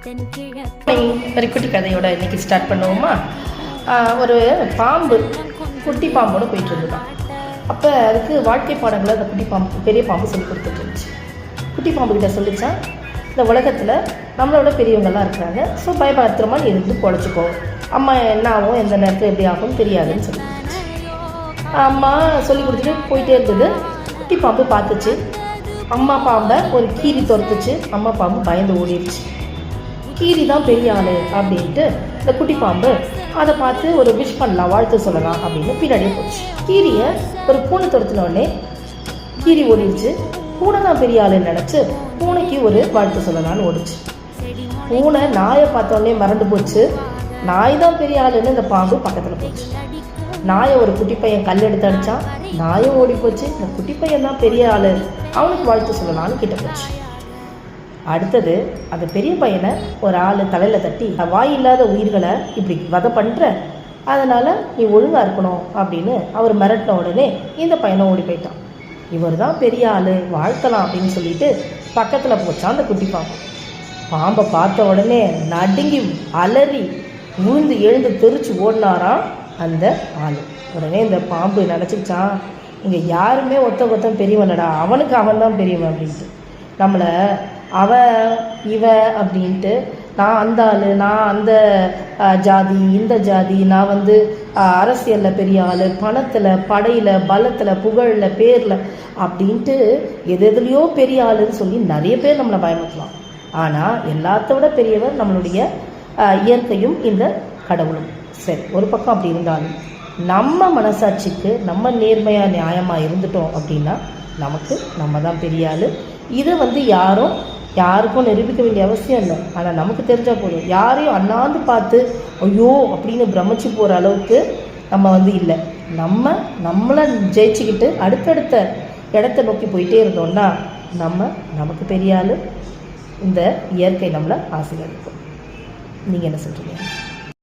ஒரு குட்டி கதையோட இன்னைக்கு ஸ்டார்ட் பண்ணுவோமா? ஒரு பாம்பு, குட்டி பாம்போடு போயிட்டு இருந்துதான். அப்போ அதுக்கு வாழ்க்கை பாடங்களை அந்த குட்டி பாம்பு பெரிய பாம்பு சொல்லி கொடுத்துட்டு இருந்துச்சு. குட்டி பாம்புக்கிட்ட சொல்லிச்சா, இந்த உலகத்தில் நம்மளோட பெரியவங்கள்லாம் இருக்கிறாங்க, ஸோ பயபத்திரமா இருந்து பொழைச்சிக்கோ, அம்மா என்ன ஆகும் எந்த நேரத்தில் எப்படி ஆகும் தெரியாதுன்னு சொல்லி அம்மா சொல்லி கொடுத்துட்டு போயிட்டே இருந்தது. குட்டி பாம்பு பார்த்துச்சு, அம்மா பாம்பை ஒரு கீரி துரத்துச்சு. அம்மா பாம்பு பயந்து ஓடிடுச்சு. கீரி தான் பெரிய ஆள் அப்படின்ட்டு இந்த குட்டி பாம்பு அதை பார்த்து ஒரு விஷ் பண்ணலாம், வாழ்த்து சொல்லலாம் அப்படின்னு பின்னாடியே போச்சு. கீரியை ஒரு பூனை துரத்தினோடனே கீரி ஓடிடுச்சு. பூனை தான் பெரிய ஆளுன்னு நினச்சி பூனைக்கு ஒரு வாழ்த்து சொல்லலான்னு ஓடிச்சு. பூனை நாயை பார்த்தோடனே மறந்து போச்சு. நாய் தான் பெரிய ஆளுன்னு இந்த பாம்பு பக்கத்தில் போச்சு. நாயை ஒரு குட்டி பையன் கல் எடுத்து அடித்தான். நாயும் ஓடி போச்சு. இந்த குட்டி பையன் தான் பெரிய ஆள், அவனுக்கு வாழ்த்து சொல்லலான்னு கிட்ட போச்சு. அடுத்தது அந்த பெரிய பையனை ஒரு ஆள் தலையில் தட்டி, வாய் இல்லாத உயிர்களை இப்படி வதை பண்ணுற, அதனால் நீ ஒழுங்காக இருக்கணும் அப்படின்னு அவர் மிரட்டின உடனே இந்த பையனை ஓடி போயிட்டான். இவர் தான் பெரிய ஆள், வாழ்த்தலாம் அப்படின்னு சொல்லிட்டு பக்கத்தில் போச்சான் அந்த குட்டி பாம்பு. பாம்பை பார்த்த உடனே நடுங்கி அலறி விழுந்து எழுந்து தெரிச்சு ஓடினாராம் அந்த ஆள். உடனே இந்த பாம்பு நினச்சிக்கிச்சான், இங்கே யாருமே ஒருத்தன் பெரியவனடா, அவனுக்கு அவன் தான் பெரியவன் அப்படின்ட்டு. நம்மளை அவன் இவ அப்படின்ட்டு, நான் அந்த ஆள், நான் அந்த ஜாதி, இந்த ஜாதி, நான் அரசியலில் பெரிய ஆள், பணத்தில், படையில், பலத்தில், புகழில், பேரில் அப்படின்ட்டு எதுலையோ பெரிய ஆளுன்னு சொல்லி நிறைய பேர் நம்மளை பயமுறுத்தலாம். ஆனால் எல்லாத்த விட பெரியவர் நம்மளுடைய இயற்கையும் இந்த கடவுளும். சரி, ஒரு பக்கம் அப்படி இருந்தாலும் நம்ம மனசாட்சிக்கு நம்ம நேர்மையாக நியாயமாக இருந்துட்டோம் அப்படின்னா நமக்கு நம்ம தான் பெரிய ஆள். இதை யாருக்கும் நிரூபிக்க வேண்டிய அவசியம் இல்லை. ஆனால் நமக்கு தெரிஞ்சால் போதும். யாரையும் அண்ணாந்து பார்த்து ஐயோ அப்படின்னு பிரமிச்சு போகிற அளவுக்கு நம்ம இல்லை. நம்மளை ஜெயிச்சுக்கிட்டு அடுத்தடுத்த இடத்த நோக்கி போயிட்டே இருந்தோம்னா நமக்கு பெரிய ஆள். இந்த இயற்கை நம்மளை ஆசீர்வதிக்கும். நீங்கள் என்ன சொல்கிறீங்க?